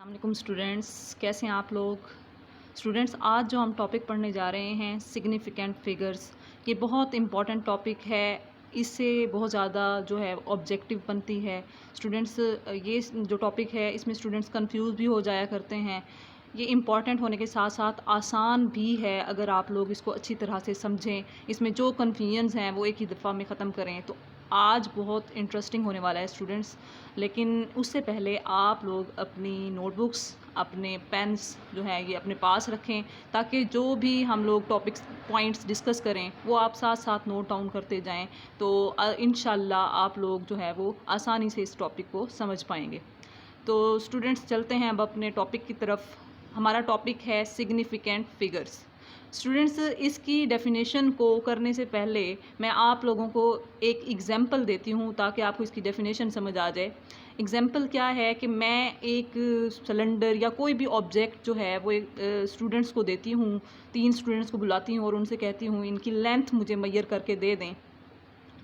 अस्सलामुअलैकुम स्टूडेंट्स, कैसे हैं आप लोग। स्टूडेंट्स, आज जो हम टॉपिक पढ़ने जा रहे हैं सिग्निफिकेंट फिगर्स, ये बहुत इम्पॉर्टेंट टॉपिक है। इससे बहुत ज़्यादा जो है ऑब्जेक्टिव बनती है। स्टूडेंट्स, ये जो टॉपिक है इसमें स्टूडेंट्स कंफ्यूज भी हो जाया करते हैं। ये इम्पॉर्टेंट होने के साथ साथ आसान भी है अगर आप लोग इसको अच्छी तरह से समझें। इसमें जो कन्फ्यूजन्स हैं वो एक ही दफ़ा में ख़त्म करें। तो आज बहुत इंटरेस्टिंग होने वाला है स्टूडेंट्स। लेकिन उससे पहले आप लोग अपनी नोटबुक्स, अपने पेन्स जो है ये अपने पास रखें, ताकि जो भी हम लोग टॉपिक्स पॉइंट्स डिस्कस करें वो आप साथ साथ नोट डाउन करते जाएं। तो इंशाल्लाह आप लोग जो है वो आसानी से इस टॉपिक को समझ पाएंगे। तो स्टूडेंट्स, चलते हैं अब अपने टॉपिक की तरफ। हमारा टॉपिक है सिग्निफिकेंट फिगर्स। स्टूडेंट्स, इसकी डेफिनेशन को करने से पहले मैं आप लोगों को एक एग्जांपल देती हूँ ताकि आपको इसकी डेफिनेशन समझ आ जाए। एग्जांपल क्या है कि मैं एक सिलेंडर या कोई भी ऑब्जेक्ट जो है वो एक स्टूडेंट्स को देती हूँ। 3 स्टूडेंट्स को बुलाती हूँ और उनसे कहती हूँ इनकी लेंथ मुझे मेजर करके दे दें।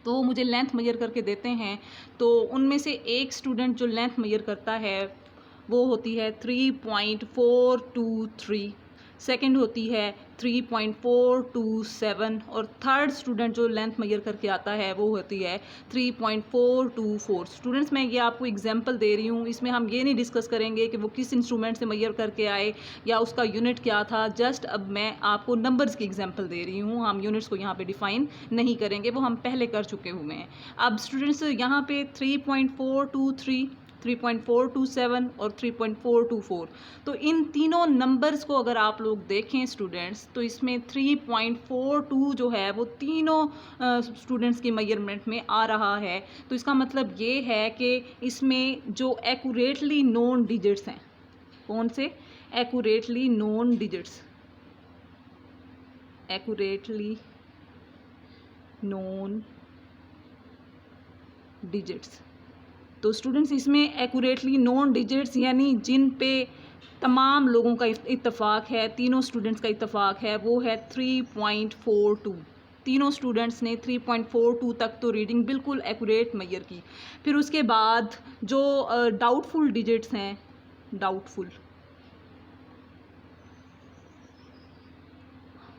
तो वो मुझे लेंथ मेजर करके देते हैं। तो उनमें से एक स्टूडेंट जो लेंथ मेजर करता है वो होती है 3.423, सेकंड होती है 3.427 और थर्ड स्टूडेंट जो लेंथ मेजर करके आता है वो होती है 3.424। स्टूडेंट्स, मैं ये आपको एग्जांपल दे रही हूँ। इसमें हम ये नहीं डिस्कस करेंगे कि वो किस इंस्ट्रूमेंट से मेजर करके आए या उसका यूनिट क्या था। जस्ट अब मैं आपको नंबर्स की एग्जांपल दे रही हूँ। हम यूनिट्स को यहाँ पे डिफाइन नहीं करेंगे, वो हम पहले कर चुके हुए हैं। अब स्टूडेंट्स, यहाँ पे 3.423, 3.427 और 3.424, तो इन तीनों नंबर्स को अगर आप लोग देखें स्टूडेंट्स, तो इसमें 3.42 जो है वो तीनों स्टूडेंट्स की मेजरमेंट में आ रहा है। तो इसका मतलब ये है कि इसमें जो एक्यूरेटली नोन डिजिट्स हैं, कौन से accurately known digits, accurately known digits. तो स्टूडेंट्स, इसमें एक्यूरेटली नोन डिजिट्स यानी जिन पे तमाम लोगों का इत्तेफाक है, तीनों स्टूडेंट्स का इत्तेफाक है, वो है 3.42। तीनों स्टूडेंट्स ने 3.42 तक तो रीडिंग बिल्कुल एक्यूरेट मेजर की। फिर उसके बाद जो डाउटफुल डिजिट्स हैं, डाउटफुल,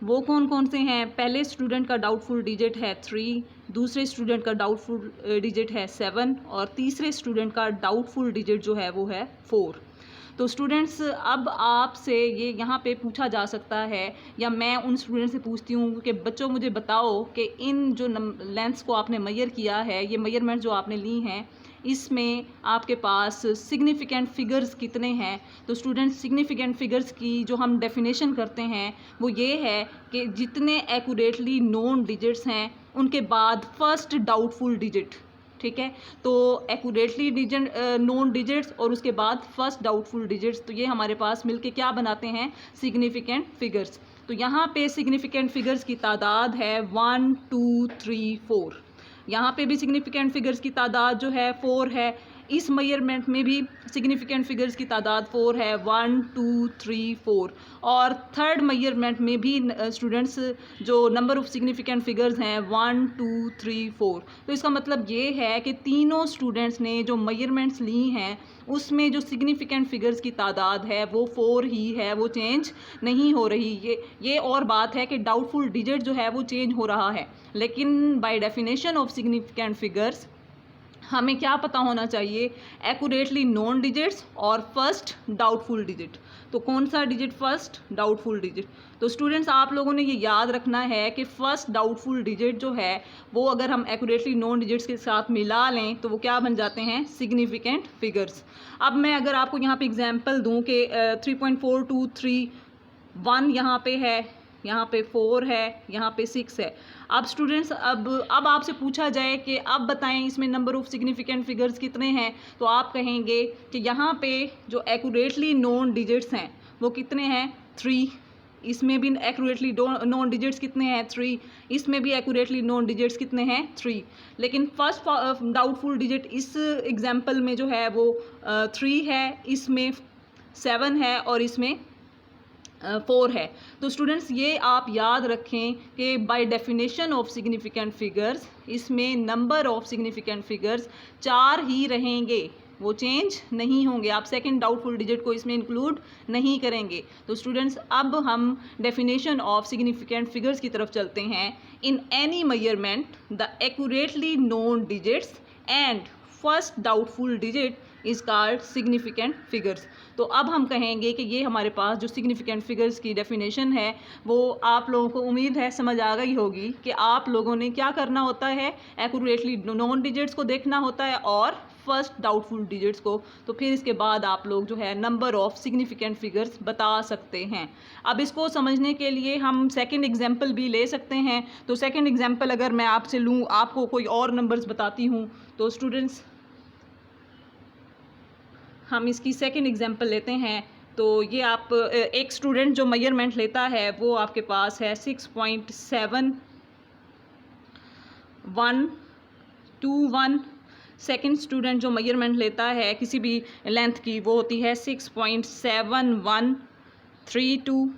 वो कौन कौन से हैं। पहले स्टूडेंट का डाउटफुल डिजिट है 3, दूसरे स्टूडेंट का डाउटफुल डिजिट है 7 और तीसरे स्टूडेंट का डाउटफुल डिजिट जो है वो है 4। तो स्टूडेंट्स, अब आपसे ये यहाँ पे पूछा जा सकता है या मैं उन स्टूडेंट से पूछती हूँ कि बच्चों मुझे बताओ कि इन जो लेंथ्स को आपने मेजर किया है, ये मेजरमेंट जो आपने ली हैं, इसमें आपके पास सिग्निफिकेंट फ़िगर्स कितने हैं। तो स्टूडेंट्स, सिग्निफिकेंट फ़िगर्स की जो हम डेफिनेशन करते हैं वो ये है कि जितने एक्यूरेटली नोन डिजिट्स हैं उनके बाद फर्स्ट डाउटफुल डिजिट, ठीक है। तो एक्यूरेटली डिजिट नोन डिजिट्स और उसके बाद फर्स्ट डाउटफुल डिजिट्स, तो ये हमारे पास मिलके क्या बनाते हैं, सिग्निफिकेंट फिगर्स। तो यहाँ पे सिग्निफिकेंट फिगर्स की तादाद है 1 2 3 4। यहाँ पे भी सिग्निफिकेंट फिगर्स की तादाद जो है 4 है। इस मेजरमेंट में भी सिग्निफिकेंट फिगर्स की तादाद 4 है, 1 2 3 4। और थर्ड मेजरमेंट में भी स्टूडेंट्स जो नंबर ऑफ सिग्निफिकेंट फिगर्स हैं 1 2 3 4। तो इसका मतलब ये है कि तीनों स्टूडेंट्स ने जो मेजरमेंट्स ली हैं उसमें जो सिग्निफिकेंट फिगर्स की तादाद है वो 4 ही है, वो चेंज नहीं हो रही। ये और बात है कि डाउटफुल डिजिट जो है वो चेंज हो रहा है, लेकिन by definition of significant figures हमें क्या पता होना चाहिए, एक्यूरेटली नोन डिजिट्स और फर्स्ट डाउटफुल डिजिट। तो कौन सा डिजिट, फर्स्ट डाउटफुल डिजिट। तो स्टूडेंट्स, आप लोगों ने ये याद रखना है कि फर्स्ट डाउटफुल डिजिट जो है वो अगर हम एक्यूरेटली नोन डिजिट्स के साथ मिला लें तो वो क्या बन जाते हैं, सिग्निफिकेंट फिगर्स। अब मैं अगर आपको यहाँ पे एग्जांपल दूँ कि 3.423 1 यहाँ पे है, यहाँ पे 4 है, यहाँ पे 6 है। अब स्टूडेंट्स, अब आपसे पूछा जाए कि अब बताएं इसमें नंबर ऑफ सिग्निफिकेंट फिगर्स कितने हैं, तो आप कहेंगे कि यहाँ पे जो एक्यूरेटली नोन डिजिट्स हैं वो कितने हैं, 3। इसमें भी एक्यूरेटली नोन डिजिट्स कितने हैं, 3। इसमें भी एक्यूरेटली नोन डिजिट्स कितने हैं, 3। लेकिन फर्स्ट डाउटफुल डिजिट इस एग्जाम्पल में जो है वो 3 है, इसमें 7 है और इसमें 4 है। तो स्टूडेंट्स, ये आप याद रखें कि by definition of significant figures इसमें नंबर ऑफ सिग्निफिकेंट फिगर्स 4 ही रहेंगे, वो चेंज नहीं होंगे। आप सेकंड डाउटफुल डिजिट को इसमें इंक्लूड नहीं करेंगे। तो स्टूडेंट्स अब हम डेफिनेशन ऑफ सिग्निफिकेंट फिगर्स की तरफ चलते हैं। In any measurement the accurately known digits and first doubtful digit is called significant figures. तो अब हम कहेंगे कि ये हमारे पास जो सिग्निफिकेंट फिगर्स की डेफिनेशन है वो आप लोगों को उम्मीद है समझ आ गई होगी कि आप लोगों ने क्या करना होता है, एक्यूरेटली नॉन डिजिट्स को देखना होता है और फर्स्ट डाउटफुल डिजिट्स को। तो फिर इसके बाद आप लोग जो है नंबर ऑफ सिग्निफिकेंट फिगर्स बता सकते हैं। अब इसको समझने के लिए हम सेकंड एग्जांपल भी ले सकते हैं। तो सेकंड एग्जांपल अगर मैं आपसे लूँ, आपको कोई और नंबर्स बताती हूँ, तो स्टूडेंट्स हम इसकी सेकंड एग्जांपल लेते हैं। तो ये आप एक स्टूडेंट जो मेजरमेंट लेता है वो आपके पास है 6.7121। सेकंड स्टूडेंट जो मेजरमेंट लेता है किसी भी लेंथ की वो होती है 6.7132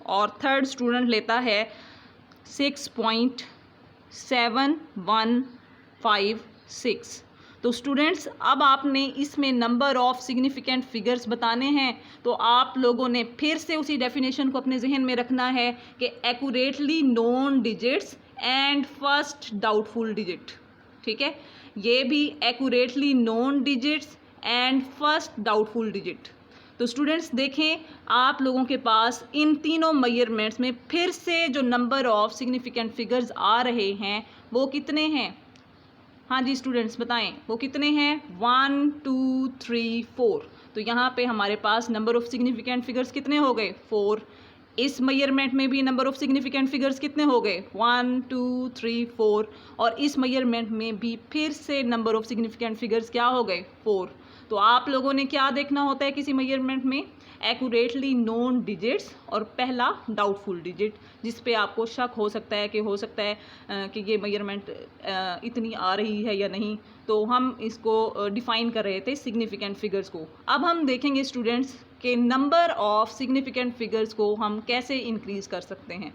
और थर्ड स्टूडेंट लेता है 6.7156। तो स्टूडेंट्स अब आपने इसमें नंबर ऑफ सिग्निफिकेंट फिगर्स बताने हैं। तो आप लोगों ने फिर से उसी डेफिनेशन को अपने जहन में रखना है कि accurately known digits and first doubtful digit. ठीक है, ये भी accurately known digits and first doubtful digit. तो स्टूडेंट्स देखें, आप लोगों के पास इन तीनों मेजरमेंट्स में फिर से जो नंबर ऑफ सिग्निफिकेंट फिगर्स आ रहे हैं वो कितने हैं? हाँ जी स्टूडेंट्स बताएं, वो कितने हैं? 1 2 3 4। तो यहाँ पे हमारे पास नंबर ऑफ सिग्निफिकेंट फिगर्स कितने हो गए? 4। इस मेजरमेंट में भी नंबर ऑफ सिग्निफिकेंट फिगर्स कितने हो गए? 1 2 3 4। और इस मेजरमेंट में भी फिर से नंबर ऑफ सिग्निफिकेंट फिगर्स क्या हो गए? 4। तो आप लोगों ने क्या देखना होता है किसी मेजरमेंट में? एक्यूरेटली नोन डिजिट्स और पहला डाउटफुल डिजिट, जिस पे आपको शक हो सकता है कि कि ये मेजरमेंट इतनी आ रही है या नहीं। तो हम इसको डिफाइन कर रहे थे सिग्निफिकेंट फिगर्स को। अब हम देखेंगे स्टूडेंट्स कि नंबर ऑफ सिग्निफिकेंट फिगर्स को हम कैसे इंक्रीज कर सकते हैं।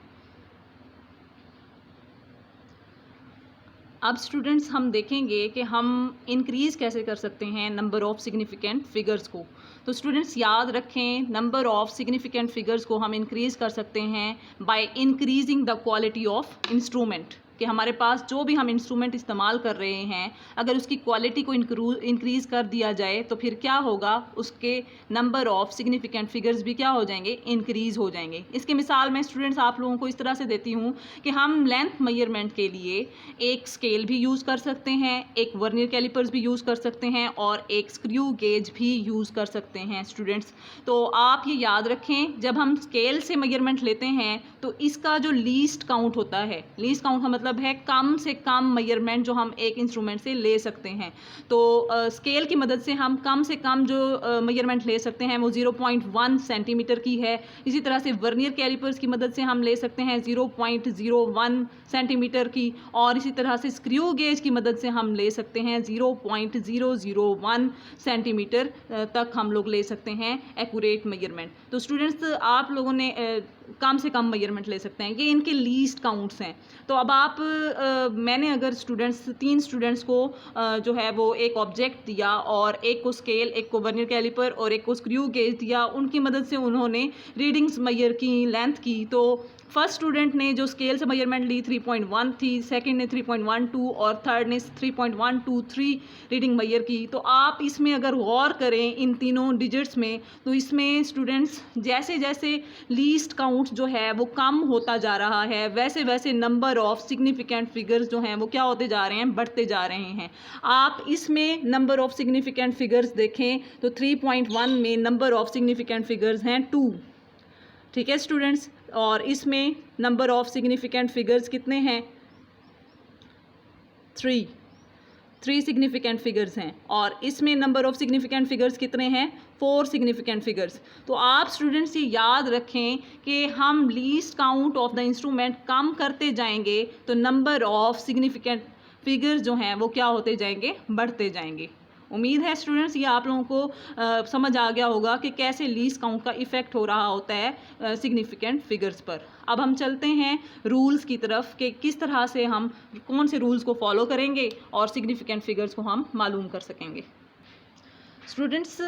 अब स्टूडेंट्स हम देखेंगे कि हम इंक्रीज़ कैसे कर सकते हैं नंबर ऑफ सिग्निफिकेंट फिगर्स को। तो स्टूडेंट्स याद रखें, नंबर ऑफ सिग्निफिकेंट फिगर्स को हम इंक्रीज़ कर सकते हैं bye increasing the quality of instrument. कि हमारे पास जो भी हम इंस्ट्रूमेंट इस्तेमाल कर रहे हैं अगर उसकी क्वालिटी को इंक्रीज़ कर दिया जाए तो फिर क्या होगा, उसके नंबर ऑफ सिग्निफिकेंट फिगर्स भी क्या हो जाएंगे? इंक्रीज़ हो जाएंगे। इसकी मिसाल मैं स्टूडेंट्स आप लोगों को इस तरह से देती हूँ कि हम लेंथ मेजरमेंट के लिए एक स्केल भी यूज़ कर सकते हैं, एक वर्नियर कैलिपर्स भी यूज़ कर सकते हैं और एक स्क्रू गेज भी यूज़ कर सकते हैं स्टूडेंट्स। तो आप ये याद रखें, जब हम स्केल से मेजरमेंट लेते हैं तो इसका जो लीस्ट काउंट होता है, लीस्ट काउंट का मतलब है कम से कम मेजरमेंट जो हम एक इंस्ट्रूमेंट से ले सकते हैं। तो स्केल की मदद से हम कम से कम जो मेजरमेंट ले सकते हैं वो 0.1 सेंटीमीटर की है। इसी तरह से वर्नियर कैलिपर्स की मदद से हम ले सकते हैं 0.01 सेंटीमीटर की, और इसी तरह से स्क्रू गेज की मदद से हम ले सकते हैं 0.001 सेंटीमीटर तक हम लोग ले सकते हैं एक्यूरेट मेजरमेंट। तो स्टूडेंट्स आप लोगों ने कम से कम मेजरमेंट ले सकते हैं, ये इनके लीस्ट काउंट्स हैं। तो अब आप मैंने अगर तीन स्टूडेंट्स को जो है वो एक ऑब्जेक्ट दिया और एक को स्केल, एक को वर्नियर कैलिपर और एक को स्क्रू गेज दिया, उनकी मदद से उन्होंने रीडिंग्स मेजर की, लेंथ की। तो फर्स्ट स्टूडेंट ने जो स्केल से मेजरमेंट ली 3.1 थी, सेकंड ने 3.12 और थर्ड ने 3.123 रीडिंग मेजर की। तो आप इसमें अगर गौर करें इन तीनों डिजिट्स में, तो इसमें स्टूडेंट्स जैसे जैसे लीस्ट काउंट जो है वो कम होता जा रहा है वैसे वैसे नंबर ऑफ सिग्निफिकेंट फिगर्स जो हैं वो क्या होते जा रहे हैं? बढ़ते जा रहे हैं। आप इसमें नंबर ऑफ सिग्निफिकेंट फिगर्स देखें तो 3.1 में नंबर ऑफ सिग्निफिकेंट फिगर्स हैं 2। ठीक है स्टूडेंट्स, और इसमें नंबर ऑफ सिग्निफिकेंट फिगर्स कितने हैं? 3 सिग्निफिकेंट फिगर्स हैं। और इसमें नंबर ऑफ सिग्निफिकेंट फिगर्स कितने हैं? 4 सिग्निफिकेंट फिगर्स। तो आप स्टूडेंट्स ये याद रखें कि हम least count of the instrument कम करते जाएंगे तो नंबर ऑफ सिग्निफिकेंट फिगर्स जो हैं वो क्या होते जाएंगे? बढ़ते जाएंगे। उम्मीद है स्टूडेंट्स ये आप लोगों को समझ आ गया होगा कि कैसे लीस्ट काउंट का इफ़ेक्ट हो रहा होता है सिग्निफिकेंट फिगर्स पर। अब हम चलते हैं रूल्स की तरफ कि किस तरह से हम कौन से रूल्स को फॉलो करेंगे और सिग्निफिकेंट फिगर्स को हम मालूम कर सकेंगे। स्टूडेंट्स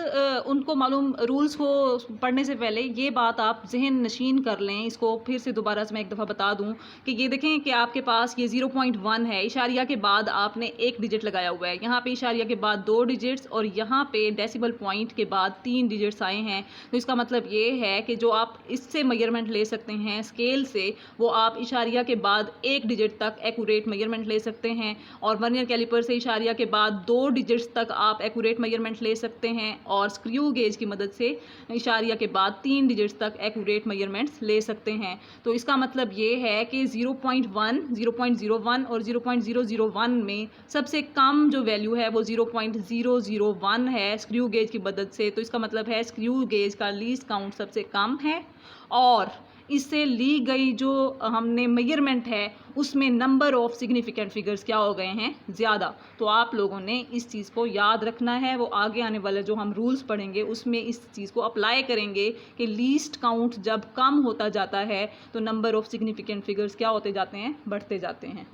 उनको मालूम रूल्स को पढ़ने से पहले ये बात आप जहन नशीन कर लें, इसको फिर से दोबारा से मैं एक दफ़ा बता दूं कि ये देखें कि आपके पास ये 0.1 है, इशारिया के बाद आपने एक डिजिट लगाया हुआ है, यहाँ पे इशारिया के बाद 2 डिजिट्स और यहाँ पे डेसिबल पॉइंट के बाद 3 डिजिट्स आए हैं। तो इसका मतलब ये है कि जो आप इससे मेजरमेंट ले सकते हैं स्केल से, वो आप इशारिया के बाद 1 डिजिट तक एक्यूरेट मेजरमेंट ले सकते हैं, और वर्नियर कैलिपर से इशारिया के बाद 2 डिजिट्स तक आप एक्यूरेट मेजरमेंट ले सकते हैं, और स्क्रू गेज की मदद से इशारिया के बाद 3 डिजिट्स तक एक्यूरेट मेजरमेंट्स ले सकते हैं। तो इसका मतलब ये है कि 0.1, 0.01 और 0.001 में सबसे कम जो वैल्यू है वो 0.001 है स्क्रू गेज की मदद से। तो इसका मतलब है स्क्रू गेज का लीस्ट काउंट सबसे कम है, और इससे ली गई जो हमने मेजरमेंट है उसमें नंबर ऑफ सिग्निफिकेंट फिगर्स क्या हो गए हैं, ज़्यादा। तो आप लोगों ने इस चीज़ को याद रखना है, वो आगे आने वाले जो हम रूल्स पढ़ेंगे उसमें इस चीज़ को अप्लाई करेंगे कि लीस्ट काउंट जब कम होता जाता है तो नंबर ऑफ सिग्निफिकेंट फिगर्स क्या होते जाते हैं, बढ़ते जाते हैं।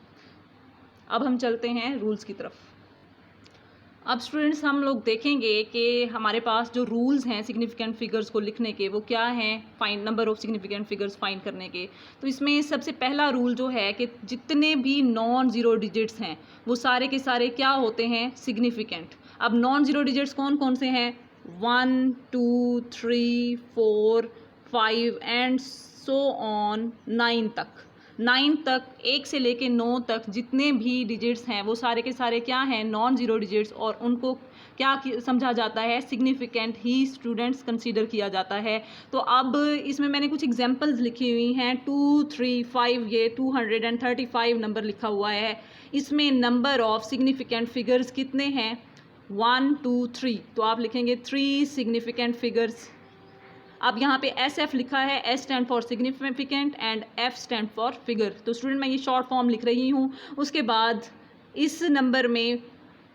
अब हम चलते हैं रूल्स की तरफ। अब स्टूडेंट्स हम लोग देखेंगे कि हमारे पास जो रूल्स हैं सिग्निफिकेंट फिगर्स को लिखने के वो क्या हैं, find number of significant figures find करने के। तो इसमें सबसे पहला रूल जो है कि जितने भी नॉन ज़ीरो डिजिट्स हैं वो सारे के सारे क्या होते हैं, सिग्निफिकेंट। अब नॉन ज़ीरो डिजिट्स कौन कौन से हैं, 1 2 3 4 5 एंड सो ऑन 9 तक। 9 तक, 1 से लेके 9 तक जितने भी डिजिट्स हैं वो सारे के सारे क्या हैं, नॉन ज़ीरो डिजिट्स, और उनको क्या समझा जाता है, सिग्निफिकेंट ही स्टूडेंट्स कंसीडर किया जाता है। तो अब इसमें मैंने कुछ एग्जांपल्स लिखी हुई हैं, 2 3 5, ये 235 नंबर लिखा हुआ है। इसमें नंबर ऑफ सिग्निफिकेंट फिगर्स कितने हैं, 1 2 3, तो आप लिखेंगे 3 सिग्निफिकेंट फिगर्स। अब यहाँ पे SF लिखा है, S stand for significant and F stand for figure. तो स्टूडेंट मैं ये शॉर्ट फॉर्म लिख रही हूँ। उसके बाद इस नंबर में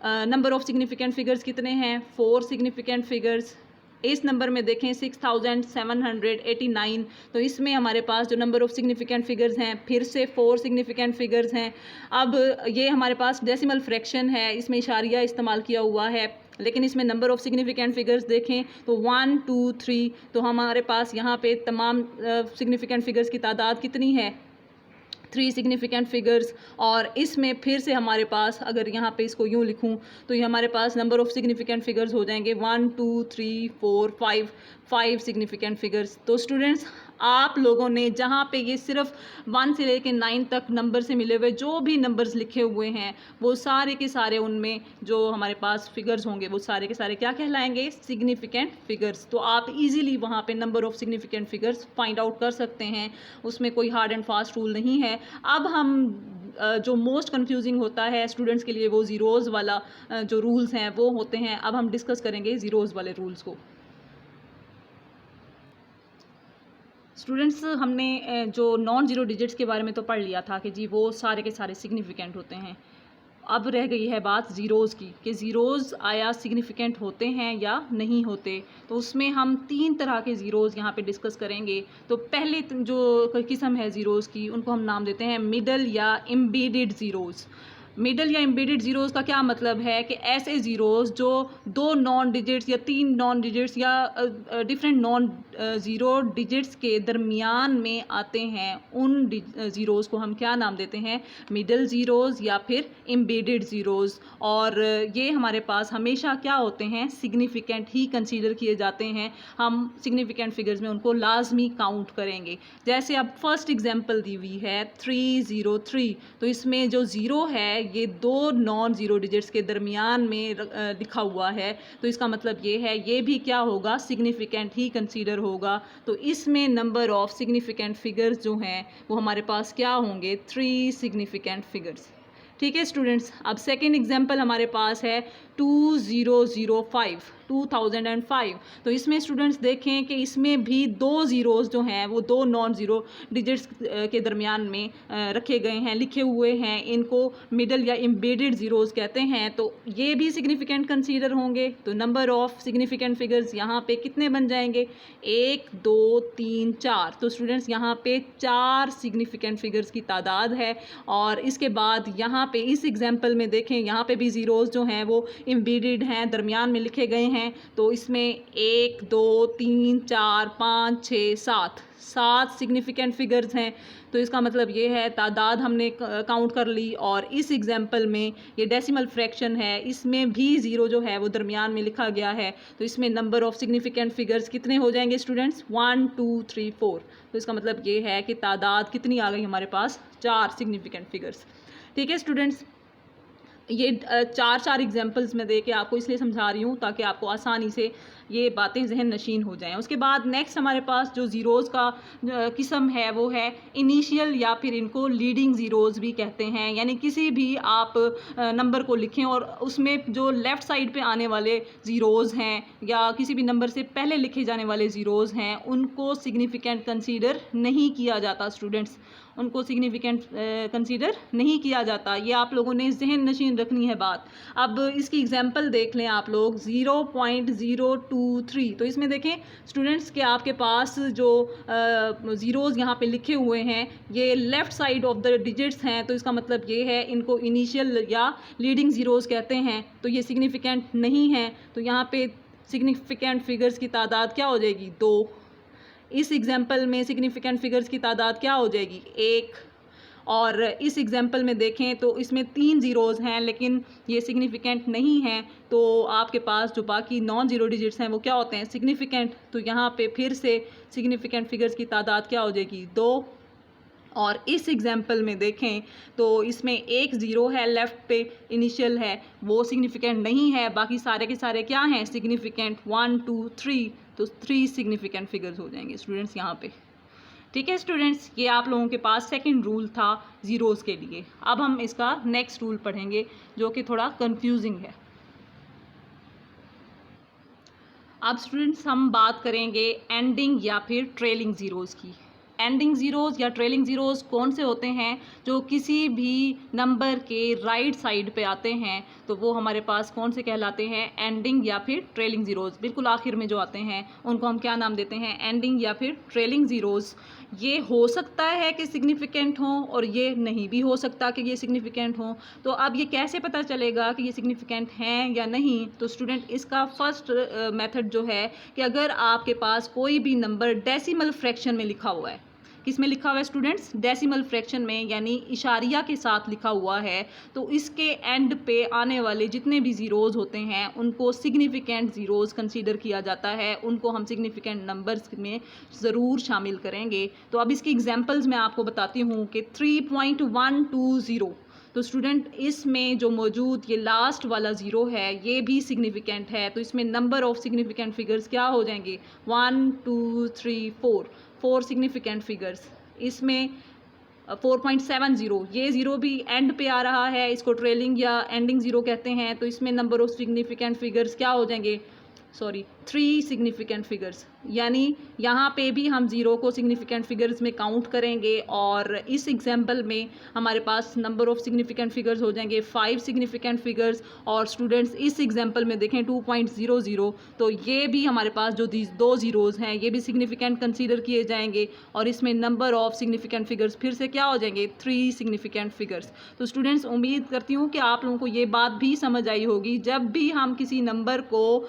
नंबर ऑफ सिग्निफिकेंट फिगर्स कितने हैं, 4 सिग्निफिकेंट फिगर्स। इस नंबर में देखें 6789, तो इसमें हमारे पास जो नंबर ऑफ सिग्निफिकेंट फिगर्स हैं फिर से 4 सिग्निफिकेंट फिगर्स हैं। अब ये हमारे पास डेसिमल फ्रैक्शन है, इसमें इशारिया इस्तेमाल किया हुआ है, लेकिन इसमें नंबर ऑफ सिग्निफिकेंट फिगर्स देखें तो 1 2 3, तो हमारे पास यहाँ पे तमाम सिग्निफिकेंट फिगर्स की तादाद कितनी है, 3 सिग्निफिकेंट फिगर्स। और इसमें फिर से हमारे पास अगर यहाँ पे इसको यूँ लिखूँ तो ये हमारे पास नंबर ऑफ सिग्निफिकेंट फिगर्स हो जाएंगे 1 2 3 4 5 सिग्निफिकेंट फिगर्स। तो स्टूडेंट्स आप लोगों ने जहाँ पे ये सिर्फ 1 से लेकर 9 तक नंबर से मिले हुए जो भी नंबर्स लिखे हुए हैं वो सारे के सारे उनमें जो हमारे पास फिगर्स होंगे वो सारे के सारे क्या कहलाएंगे, सिग्निफिकेंट फिगर्स। तो आप इजीली वहाँ पे number of significant figures find out कर सकते हैं, उसमें कोई हार्ड एंड फास्ट रूल नहीं है। अब हम जो मोस्ट कंफ्यूजिंग होता है स्टूडेंट्स के लिए वो ज़ीरोज़ वाला जो रूल्स हैं वो होते हैं। अब हम डिस्कस करेंगे ज़ीरोज़ वाले रूल्स को। स्टूडेंट्स हमने जो नॉन ज़ीरो डिजिट्स के बारे में तो पढ़ लिया था कि जी वो सारे के सारे सिग्निफिकेंट होते हैं। अब रह गई है बात ज़ीरोज़ की कि ज़ीरोज़ आया सिग्निफिकेंट होते हैं या नहीं होते। तो उसमें हम 3 तरह के ज़ीरोज़ यहाँ पे डिस्कस करेंगे। तो पहले जो किस्म है ज़ीरोज़ की उनको हम नाम देते हैं मिडल या एम्बेडेड ज़ीरोज़। मिडल या एम्बेडेड ज़ीरोज़ का क्या मतलब है कि ऐसे ज़ीरोज़ जो 2 नॉन डिजिट्स या 3 नॉन डिजिट्स या डिफरेंट नॉन ज़ीरो डिजिट्स के दरमियान में आते हैं, उन ज़ीरोज़ को हम क्या नाम देते हैं, मिडल ज़ीरोज़ या फिर एम्बेडेड ज़ीरोज़। और ये हमारे पास हमेशा क्या होते हैं, सिग्निफिकेंट ही कंसीडर किए जाते हैं। हम सिग्निफिकेंट फिगर्स में उनको लाजमी काउंट करेंगे। जैसे अब फर्स्ट एग्जांपल दी हुई है 303, तो इसमें जो ज़ीरो है ये 2 नॉन ज़ीरो डिजिट्स के दरमियान में लिखा हुआ है। तो इसका मतलब ये है ये भी क्या होगा, सिग्निफिकेंट ही कंसीडर होगा। तो इसमें नंबर ऑफ सिग्निफिकेंट फिगर्स जो हैं वो हमारे पास क्या होंगे, 3 सिग्निफिकेंट फिगर्स। ठीक है स्टूडेंट्स। अब सेकेंड एग्जाम्पल हमारे पास है 2005, 2005। तो इसमें स्टूडेंट्स देखें कि इसमें भी 2 ज़ीरोज़ जो हैं वो 2 नॉन ज़ीरो डिजिट्स के दरमियान में रखे गए हैं, लिखे हुए हैं। इनको मिडल या एम्बेडेड ज़ीरोज़ कहते हैं। तो ये भी सिग्निफिकेंट कंसीडर होंगे। तो नंबर ऑफ सिग्निफिकेंट फिगर्स यहाँ पे कितने बन जाएंगे, 1 2 3 4। तो स्टूडेंट्स यहाँ पे 4 सिग्निफिकेंट फिगर्स की तादाद है। और इसके बाद यहाँ पे इस एग्जाम्पल में देखें, यहाँ पे भी ज़ीरोज़ जो हैं वो एम्बेडेड हैं, दरमियान में लिखे गए हैं तो इसमें 1 2 3 4 5 6 7 सिग्निफिकेंट फिगर्स हैं। तो इसका मतलब ये है तादाद हमने काउंट कर ली। और इस एग्जाम्पल में ये डेसिमल फ्रैक्शन है, इसमें भी ज़ीरो जो है वो दरमियान में लिखा गया है। तो इसमें नंबर ऑफ सिग्निफिकेंट फिगर्स कितने हो जाएंगे स्टूडेंट्स? 1 2 3 4। तो इसका मतलब ये है कि तादाद कितनी आ गई हमारे पास? 4 सिग्निफिकेंट फिगर्स। ठीक है स्टूडेंट्स, ये चार एग्जाम्पल्स मैं दे के आपको इसलिए समझा रही हूँ ताकि आपको आसानी से ये बातें जहन नशीन हो जाएं। उसके बाद नेक्स्ट हमारे पास जो ज़ीरोज़ का किस्म है वो है इनिशियल, या फिर इनको लीडिंग ज़ीरोज़ भी कहते हैं। यानी किसी भी आप नंबर को लिखें और उसमें जो लेफ़्ट साइड पे आने वाले ज़ीरोज़ हैं या किसी भी नंबर से पहले लिखे जाने वाले ज़ीरोज़ हैं उनको सिग्निफिकेंट कंसीडर नहीं किया जाता स्टूडेंट्स, उनको सिग्निफिकेंट कंसीडर नहीं किया जाता। ये आप लोगों ने जहन नशीन रखनी है बात। अब इसकी एग्जांपल देख लें आप लोग, 0.023। तो इसमें देखें स्टूडेंट्स कि आपके पास जो ज़ीरोज़ यहाँ पे लिखे हुए हैं ये left side of the digits हैं। तो इसका मतलब ये है इनको इनिशियल या लीडिंग ज़ीरोज़ कहते हैं। तो ये सिग्निफिकेंट नहीं है। तो यहाँ पे सिग्निफिकेंट फिगर्स की तादाद क्या हो जाएगी? 2। इस एग्जाम्पल में सिग्निफिकेंट फिगर्स की तादाद क्या हो जाएगी? 1। और इस एग्जाम्पल में देखें तो इसमें 3 ज़ीरोज़ हैं लेकिन ये सिग्निफिकेंट नहीं हैं। तो आपके पास जो बाकी नॉन ज़ीरो डिजिट्स हैं वो क्या होते हैं? सिग्निफिकेंट। तो यहाँ पे फिर से सिग्निफिकेंट फिगर्स की तादाद क्या हो जाएगी? 2। और इस एग्जाम्पल में देखें तो इसमें 1 ज़ीरो है लेफ़्ट पे, इनिशियल है, वो सिग्निफिकेंट नहीं है। बाकी सारे के सारे क्या हैं? सिग्निफिकेंट। 1 2 3। तो 3 सिग्निफिकेंट फिगर्स हो जाएंगे स्टूडेंट्स यहाँ पे। ठीक है स्टूडेंट्स, ये आप लोगों के पास सेकंड रूल था ज़ीरोज़ के लिए। अब हम इसका नेक्स्ट रूल पढ़ेंगे जो कि थोड़ा कंफ्यूजिंग है। अब स्टूडेंट्स हम बात करेंगे एंडिंग या फिर ट्रेलिंग ज़ीरोज़ की। एंडिंग ज़ीरोज़ या ट्रेलिंग ज़ीरोज़ कौन से होते हैं? जो किसी भी नंबर के राइट साइड पे आते हैं तो वो हमारे पास कौन से कहलाते हैं? एंडिंग या फिर ट्रेलिंग ज़ीरोज़। बिल्कुल आखिर में जो आते हैं उनको हम क्या नाम देते हैं? एंडिंग या फिर ट्रेलिंग ज़ीरोज़। ये हो सकता है कि सिग्निफिकेंट हों और ये नहीं भी हो सकता कि ये सिग्निफिकेंट हों। तो अब ये कैसे पता चलेगा कि ये सिग्निफिकेंट हैं या नहीं? तो स्टूडेंट इसका फर्स्ट मेथड जो है कि अगर आपके पास कोई भी नंबर डेसिमल फ्रैक्शन में लिखा हुआ है, किस में लिखा हुआ है स्टूडेंट्स? डेसिमल फ्रैक्शन में, यानी इशारिया के साथ लिखा हुआ है, तो इसके एंड पे आने वाले जितने भी ज़ीरोज़ होते हैं उनको सिग्निफिकेंट ज़ीरोज़ कंसीडर किया जाता है। उनको हम सिग्निफिकेंट नंबर्स में ज़रूर शामिल करेंगे। तो अब इसकी एग्जांपल्स मैं आपको बताती हूँ कि 3.120। तो स्टूडेंट इसमें जो मौजूद ये लास्ट वाला ज़ीरो है ये भी सिग्निफिकेंट है। तो इसमें नंबर ऑफ सिग्निफिकेंट फिगर्स क्या हो जाएंगे? 1 2 3 4 सिग्निफिकेंट फिगर्स। इसमें 4.70, ये ज़ीरो भी एंड पे आ रहा है, इसको ट्रेलिंग या एंडिंग ज़ीरो कहते हैं। तो इसमें नंबर ऑफ सिग्निफिकेंट फिगर्स क्या हो जाएंगे? 3 सिग्निफिकेंट फिगर्स। यानी यहाँ पे भी हम ज़ीरो को सिग्निफिकेंट फिगर्स में काउंट करेंगे। और इस एग्जाम्पल में हमारे पास नंबर ऑफ सिग्निफिकेंट फिगर्स हो जाएंगे 5 सिग्निफिकेंट फिगर्स। और स्टूडेंट्स इस एग्जाम्पल में देखें 2.00, तो ये भी हमारे पास जो 2 ज़ीरोज़ हैं ये भी सिग्निफिकेंट कंसीडर किए जाएंगे। और इसमें नंबर ऑफ सिग्निफिकेंट फिगर्स फिर से क्या हो जाएंगे? 3 सिग्निफिकेंट फिगर्स। तो स्टूडेंट्स उम्मीद करती हूँ कि आप लोगों को ये बात भी समझ आई होगी, जब भी हम किसी नंबर को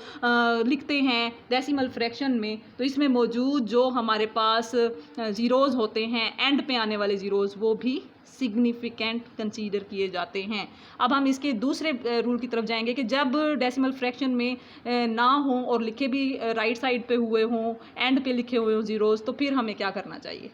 लिखते हैं डेसिमल फ्रैक्शन में तो इसमें मौजूद जो हमारे पास ज़ीरोज़ होते हैं एंड पे आने वाले ज़ीरोज़ वो भी सिग्निफिकेंट कंसीडर किए जाते हैं। अब हम इसके दूसरे रूल की तरफ जाएंगे कि जब डेसिमल फ्रैक्शन में ना हो और लिखे भी राइट साइड पे हुए हों, एंड पे लिखे हुए हों ज़ीरोज़, तो फिर हमें क्या करना चाहिए?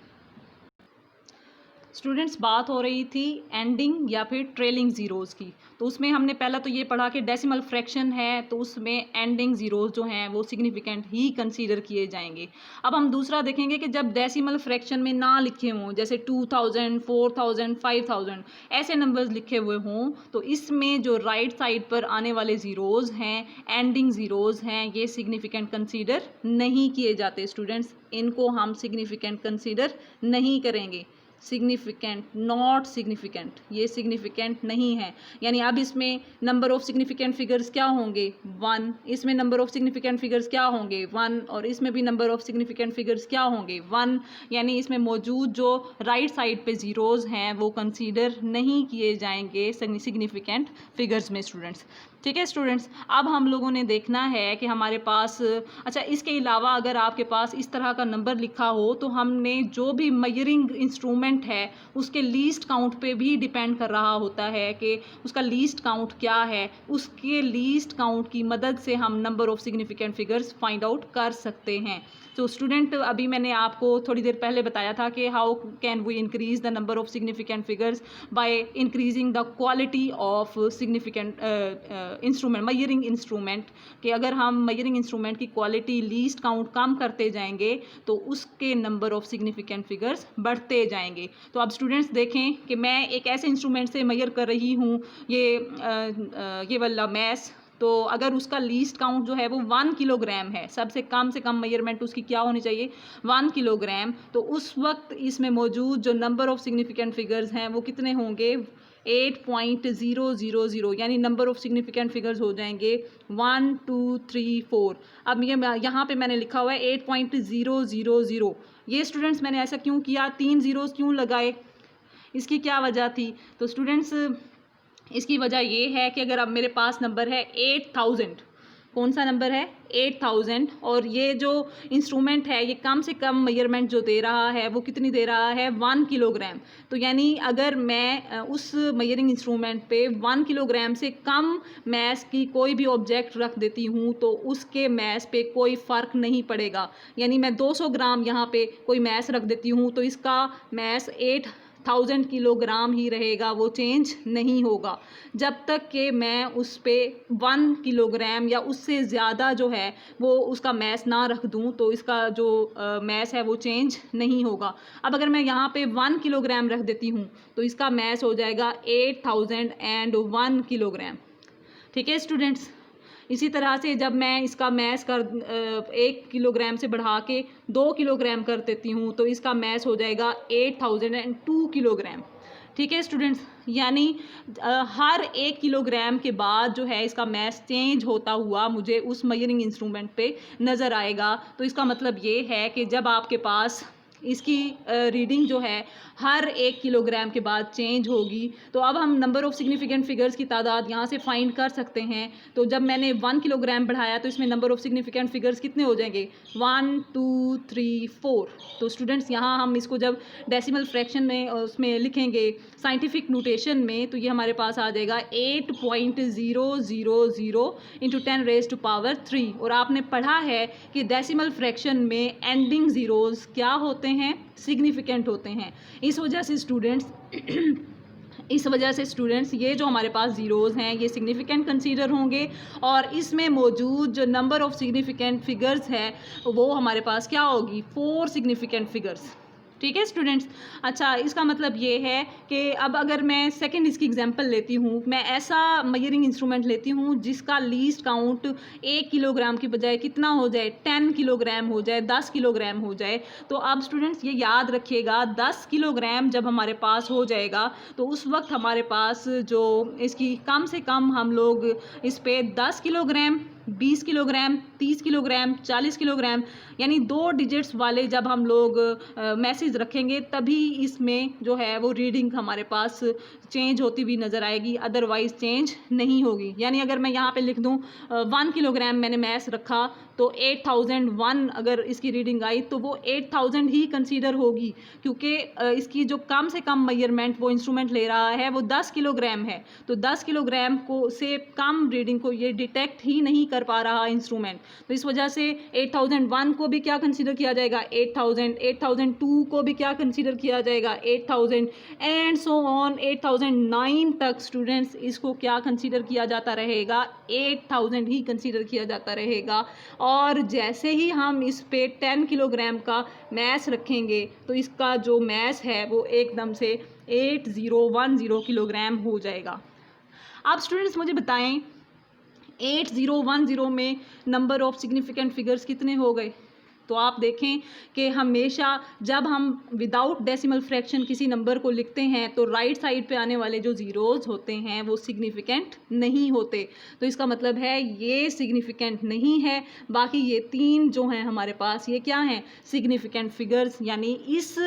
स्टूडेंट्स बात हो रही थी एंडिंग या फिर ट्रेलिंग ज़ीरोज़ की। तो उसमें हमने पहला तो ये पढ़ा कि डेसिमल फ्रैक्शन है तो उसमें एंडिंग ज़ीरोज़ जो हैं वो सिग्निफिकेंट ही कंसीडर किए जाएंगे। अब हम दूसरा देखेंगे कि जब डेसिमल फ्रैक्शन में ना लिखे हों, जैसे 2000, 4000, 5000 ऐसे नंबर्स लिखे हुए हों, तो इसमें जो राइट साइड पर आने वाले ज़ीरोज़ हैं, एंडिंग ज़ीरोज़ हैं, ये सिग्निफिकेंट कंसीडर नहीं किए जाते स्टूडेंट्स। इनको हम सिग्निफिकेंट कंसीडर नहीं करेंगे। सिग्निफिकेंट, नॉट सिग्निफिकेंट, ये सिग्निफिकेंट नहीं है। यानी अब इसमें नंबर ऑफ सिग्निफिकेंट फिगर्स क्या होंगे? 1। इसमें नंबर ऑफ सिग्निफिकेंट फिगर्स क्या होंगे? 1। और इसमें भी नंबर ऑफ सिग्निफिकेंट फिगर्स क्या होंगे? 1। यानी इसमें मौजूद जो राइट साइड पे ज़ीरोज़ हैं वो कंसीडर नहीं किए जाएंगे सिग्निफिकेंट फिगर्स में स्टूडेंट्स। ठीक है स्टूडेंट्स, अब हम लोगों ने देखना है कि हमारे पास अच्छा इसके अलावा अगर आपके पास इस तरह का नंबर लिखा हो तो हमने जो भी मेजरिंग इंस्ट्रूमेंट है उसके लीस्ट काउंट पे भी डिपेंड कर रहा होता है कि उसका लीस्ट काउंट क्या है। उसके लीस्ट काउंट की मदद से हम number of significant figures find out कर सकते हैं। तो स्टूडेंट अभी मैंने आपको थोड़ी देर पहले बताया था कि how can we increase the number of significant figures by increasing the quality of significant instrument, measuring instrument, कि अगर हम मेजरिंग इंस्ट्रूमेंट की क्वालिटी लीस्ट काउंट कम करते जाएंगे तो उसके नंबर ऑफ सिग्निफिकेंट फिगर्स बढ़ते जाएंगे। तो अब स्टूडेंट्स देखें कि मैं एक ऐसे इंस्ट्रूमेंट से मेजर कर रही हूँ ये वाला मैस, तो अगर उसका लीस्ट काउंट जो है वो 1 किलोग्राम है, सबसे कम से कम मेजरमेंट उसकी क्या होनी चाहिए 1 किलोग्राम, तो उस वक्त इसमें मौजूद जो नंबर ऑफ सिग्निफिकेंट फिगर्स हैं वो कितने होंगे 8.000, यानी नंबर ऑफ सिग्निफिकेंट फिगर्स हो जाएंगे 1 2 3 4। अब ये यहाँ पे मैंने लिखा हुआ है 8.000। ये स्टूडेंट्स मैंने ऐसा क्यों किया, 3 ज़ीरोज़ क्यों लगाए, इसकी क्या वजह थी? तो स्टूडेंट्स इसकी वजह ये है कि अगर अब मेरे पास नंबर है 8000, कौन सा नंबर है 8000, और ये जो इंस्ट्रूमेंट है ये कम से कम मेजरमेंट जो दे रहा है वो कितनी दे रहा है 1 किलोग्राम। तो यानी अगर मैं उस मेजरिंग इंस्ट्रूमेंट पे 1 किलोग्राम से कम मैस की कोई भी ऑब्जेक्ट रख देती हूँ तो उसके मैस पे कोई फ़र्क नहीं पड़ेगा। यानी मैं 200 ग्राम यहाँ पे कोई मैस रख देती हूँ तो इसका मैस 8000 किलोग्राम ही रहेगा, वो चेंज नहीं होगा जब तक कि मैं उस पर 1 किलोग्राम या उससे ज़्यादा जो है वो उसका मैस ना रख दूं तो इसका जो मैस है वो चेंज नहीं होगा। अब अगर मैं यहाँ पे 1 किलोग्राम रख देती हूँ तो इसका मैस हो जाएगा 8001 किलोग्राम। ठीक है स्टूडेंट्स, इसी तरह से जब मैं इसका मैस कर 1 किलोग्राम से बढ़ा के 2 किलोग्राम कर देती हूँ तो इसका मैस हो जाएगा 8002 किलोग्राम। ठीक है स्टूडेंट्स, यानी हर 1 किलोग्राम के बाद जो है इसका मैस चेंज होता हुआ मुझे उस मेजरिंग इंस्ट्रूमेंट पे नज़र आएगा। तो इसका मतलब ये है कि जब आपके पास इसकी रीडिंग जो है हर 1 किलोग्राम के बाद चेंज होगी, तो अब हम नंबर ऑफ सिग्निफिकेंट फिगर्स की तादाद यहाँ से फाइंड कर सकते हैं। तो जब मैंने 1 किलोग्राम बढ़ाया तो इसमें नंबर ऑफ सिग्निफिकेंट फिगर्स कितने हो जाएंगे 1 2 3 4। तो स्टूडेंट्स यहाँ हम इसको जब डेसिमल फ्रैक्शन में उसमें लिखेंगे साइंटिफिक नोटेशन में तो ये हमारे पास आ जाएगा 8.000 इंटू 10⁻³ और आपने पढ़ा है कि डेसिमल फ्रैक्शन में एंडिंग ज़ीरोज़ क्या होते हैं, सिग्निफिकेंट होते हैं। इस वजह से स्टूडेंट्स ये जो हमारे पास ज़ीरोज़ हैं ये सिग्निफिकेंट कंसीडर होंगे और इसमें मौजूद जो नंबर ऑफ सिग्निफिकेंट फिगर्स है वो हमारे पास क्या होगी 4 सिग्निफिकेंट फिगर्स। ठीक है स्टूडेंट्स, अच्छा इसका मतलब ये है कि अब अगर मैं सेकंड इसकी एग्जांपल लेती हूँ, मैं ऐसा मेजरिंग इंस्ट्रूमेंट लेती हूँ जिसका लीस्ट काउंट 1 किलोग्राम की बजाय कितना हो जाए 10 किलोग्राम हो जाए, 10 किलोग्राम हो जाए। तो अब स्टूडेंट्स ये याद रखिएगा 10 किलोग्राम जब हमारे पास हो जाएगा तो उस वक्त हमारे पास जो इसकी कम से कम हम लोग इस पर 10 किलोग्राम 20 किलोग्राम 30 किलोग्राम 40 किलोग्राम यानी 2 डिजिट्स वाले जब हम लोग मैसेज रखेंगे तभी इसमें जो है वो रीडिंग हमारे पास चेंज होती हुई नज़र आएगी, अदरवाइज़ चेंज नहीं होगी। यानी अगर मैं यहाँ पे लिख दूँ 1 किलोग्राम मैंने मैस रखा तो 8001 अगर इसकी रीडिंग आई तो वो 8000 ही कंसीडर होगी, क्योंकि इसकी जो कम से कम मेजरमेंट वो इंस्ट्रूमेंट ले रहा है वो 10 किलोग्राम है। तो 10 किलोग्राम को से कम रीडिंग को ये डिटेक्ट ही नहीं कर पा रहा इंस्ट्रूमेंट, तो इस वजह से 8001 को भी क्या कंसीडर किया जाएगा 8000, 8002 को भी क्या कंसीडर किया जाएगा 8000 एंड सो ऑन 8009 तक स्टूडेंट्स इसको क्या कंसीडर किया जाता रहेगा 8000 ही कंसीडर किया जाता रहेगा। और जैसे ही हम इस पे 10 किलोग्राम का मैस रखेंगे तो इसका जो मैस है वो एकदम से 8010 किलोग्राम हो जाएगा। अब स्टूडेंट्स मुझे बताएं 8010 में नंबर ऑफ सिग्निफिकेंट फिगर्स कितने हो गए, तो आप देखें कि हमेशा जब हम विदाउट डेसिमल फ्रैक्शन किसी नंबर को लिखते हैं तो राइट साइड पे आने वाले जो ज़ीरोज़ होते हैं वो सिग्निफिकेंट नहीं होते। तो इसका मतलब है ये सिग्निफिकेंट नहीं है। बाकी ये 3 जो हैं हमारे पास, ये क्या हैं? सिग्निफिकेंट फिगर्स, यानी इस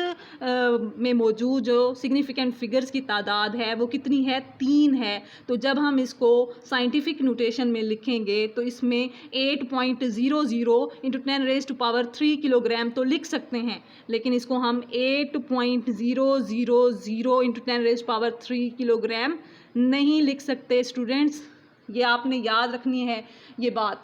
में मौजूद जो सिग्निफिकेंट फिगर्स की तादाद है वो कितनी है? 3 है। तो जब हम इसको साइंटिफिक नोटेशन में लिखेंगे तो इसमें 8.00 इंटू 10⁻³ किलोग्राम तो लिख सकते हैं, लेकिन इसको हम 8.000 इंटू 10⁻³ किलोग्राम नहीं लिख सकते स्टूडेंट्स। ये आपने याद रखनी है ये बात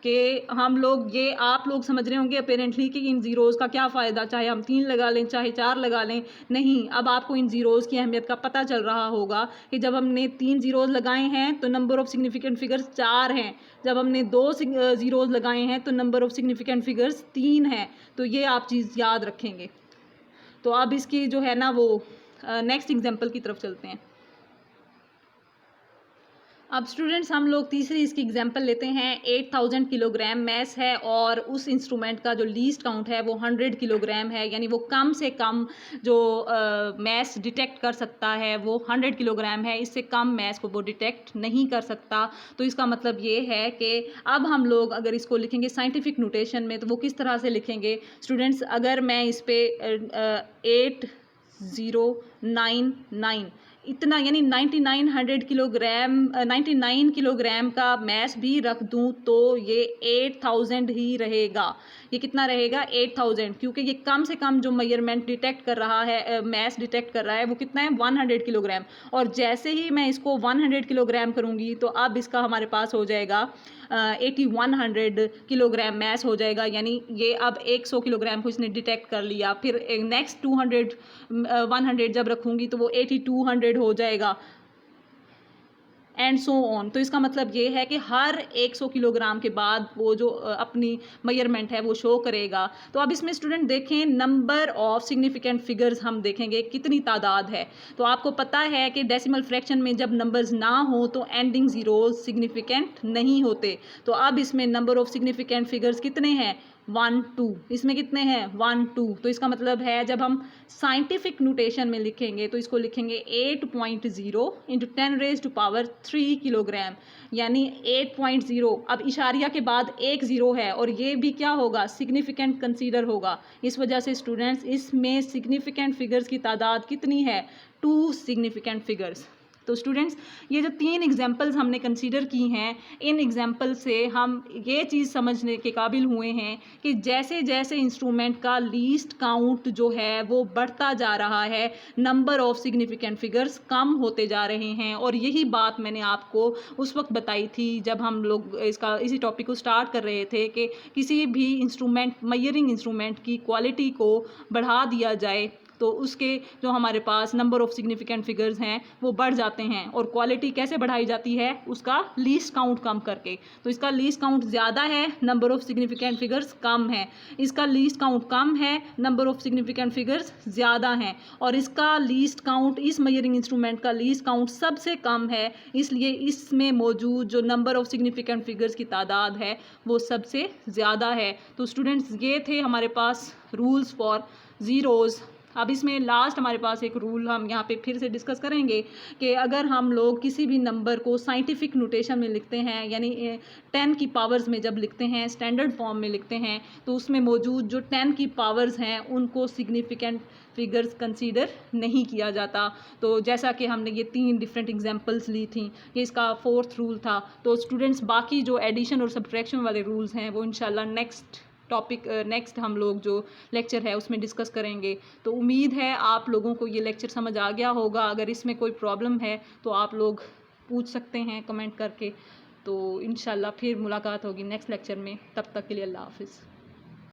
कि हम लोग, ये आप लोग समझ रहे होंगे अपेरेंटली कि इन ज़ीरोज़ का क्या फ़ायदा, चाहे हम 3 लगा लें चाहे 4 लगा लें। नहीं, अब आपको इन ज़ीरोज़ की अहमियत का पता चल रहा होगा कि जब हमने 3 ज़ीरोज़ लगाए हैं तो नंबर ऑफ़ सिग्निफिकेंट फिगर्स 4 हैं। जब हमने 2 ज़ीरोज़ लगाए हैं तो नंबर ऑफ़ सिग्निफिकेंट फिगर्स 3 हैं। तो ये आप चीज़ याद रखेंगे। तो अब इसकी जो है ना वो नेक्स्ट एग्जाम्पल की तरफ चलते हैं। अब स्टूडेंट्स हम लोग तीसरी इसकी एग्जांपल लेते हैं। 8000 किलोग्राम मैस है और उस इंस्ट्रूमेंट का जो लीस्ट काउंट है वो 100 किलोग्राम है, यानी वो कम से कम जो मैस डिटेक्ट कर सकता है वो 100 किलोग्राम है। इससे कम मैस को वो डिटेक्ट नहीं कर सकता। तो इसका मतलब ये है कि अब हम लोग अगर इसको लिखेंगे साइंटिफिक नोटेशन में तो वो किस तरह से लिखेंगे स्टूडेंट्स? अगर मैं इस पर 8099 इतना यानी 99 किलोग्राम का मैस भी रख दूं तो ये 8000 ही रहेगा। ये कितना रहेगा? 8000, क्योंकि ये कम से कम जो मेजरमेंट डिटेक्ट कर रहा है, मैस डिटेक्ट कर रहा है वो कितना है? 100 किलोग्राम। और जैसे ही मैं इसको 100 किलोग्राम करूँगी तो अब इसका हमारे पास हो जाएगा 8100 किलोग्राम मैस हो जाएगा, यानी ये अब 100 किलोग्राम को इसने डिटेक्ट कर लिया। फिर नेक्स्ट 100 जब रखूँगी तो वो 8200 हो जाएगा, एंड सो ऑन। तो इसका मतलब ये है कि हर 100 किलोग्राम के बाद वो जो अपनी मेजरमेंट है वो शो करेगा। तो अब इसमें स्टूडेंट देखें नंबर ऑफ सिग्निफिकेंट फिगर्स हम देखेंगे कितनी तादाद है। तो आपको पता है कि डेसिमल फ्रैक्शन में जब नंबर्स ना हो तो एंडिंग ज़ीरोज़ सिग्निफिकेंट नहीं होते। तो अब इसमें नंबर ऑफ सिग्निफिकेंट फिगर्स कितने हैं? 1 2। इसमें कितने हैं? 1 2। तो इसका मतलब है जब हम साइंटिफिक नोटेशन में लिखेंगे तो इसको लिखेंगे 8.0 इंटू 10⁻³ किलोग्राम, यानी 8.0। अब इशारिया के बाद एक ज़ीरो है और ये भी क्या होगा? सिग्निफिकेंट कंसीडर होगा। इस वजह से स्टूडेंट्स इसमें सिग्निफिकेंट फिगर्स की तादाद कितनी है? 2 सिग्निफिकेंट फिगर्स। तो स्टूडेंट्स ये जो 3 एग्जाम्पल्स हमने कंसीडर की हैं, इन एग्जाम्पल से हम ये चीज़ समझने के काबिल हुए हैं कि जैसे जैसे इंस्ट्रूमेंट का लीस्ट काउंट जो है वो बढ़ता जा रहा है, नंबर ऑफ सिग्निफिकेंट फिगर्स कम होते जा रहे हैं। और यही बात मैंने आपको उस वक्त बताई थी जब हम लोग इसी टॉपिक को स्टार्ट कर रहे थे कि किसी भी इंस्ट्रूमेंट, मेजरिंग इंस्ट्रूमेंट की क्वालिटी को बढ़ा दिया जाए तो उसके जो हमारे पास नंबर ऑफ सिग्निफिकेंट फिगर्स हैं वो बढ़ जाते हैं। और क्वालिटी कैसे बढ़ाई जाती है? उसका लीस्ट काउंट कम करके। तो इसका लीस्ट काउंट ज़्यादा है, नंबर ऑफ सिग्निफिकेंट फिगर्स कम है। इसका लीस्ट काउंट कम है, नंबर ऑफ सिग्निफिकेंट फिगर्स ज़्यादा हैं। और इसका लीस्ट काउंट, इस मेजरिंग इंस्ट्रूमेंट का लीस्ट काउंट सबसे कम है, इसलिए इसमें मौजूद जो नंबर ऑफ सिग्निफिकेंट फिगर्स की तादाद है वो सबसे ज़्यादा है। तो स्टूडेंट्स ये थे हमारे पास रूल्स फॉर ज़ीरोज़। अब इसमें लास्ट हमारे पास एक रूल हम यहाँ पे फिर से डिस्कस करेंगे कि अगर हम लोग किसी भी नंबर को साइंटिफिक नोटेशन में लिखते हैं, यानी 10 की पावर्स में जब लिखते हैं, स्टैंडर्ड फॉर्म में लिखते हैं, तो उसमें मौजूद जो 10 की पावर्स हैं उनको सिग्निफिकेंट फिगर्स कंसीडर नहीं किया जाता। तो जैसा कि हमने ये 3 डिफरेंट एग्जांपल्स ली थी, ये इसका 4th रूल था। तो स्टूडेंट्स बाकी जो एडिशन और सब्ट्रैक्शन वाले रूल्स हैं वो इंशाल्लाह नेक्स्ट हम लोग जो लेक्चर है उसमें डिस्कस करेंगे। तो उम्मीद है आप लोगों को ये लेक्चर समझ आ गया होगा। अगर इसमें कोई प्रॉब्लम है तो आप लोग पूछ सकते हैं कमेंट करके। तो इंशाल्लाह फिर मुलाकात होगी नेक्स्ट लेक्चर में। तब तक के लिए अल्लाह हाफ़िज़।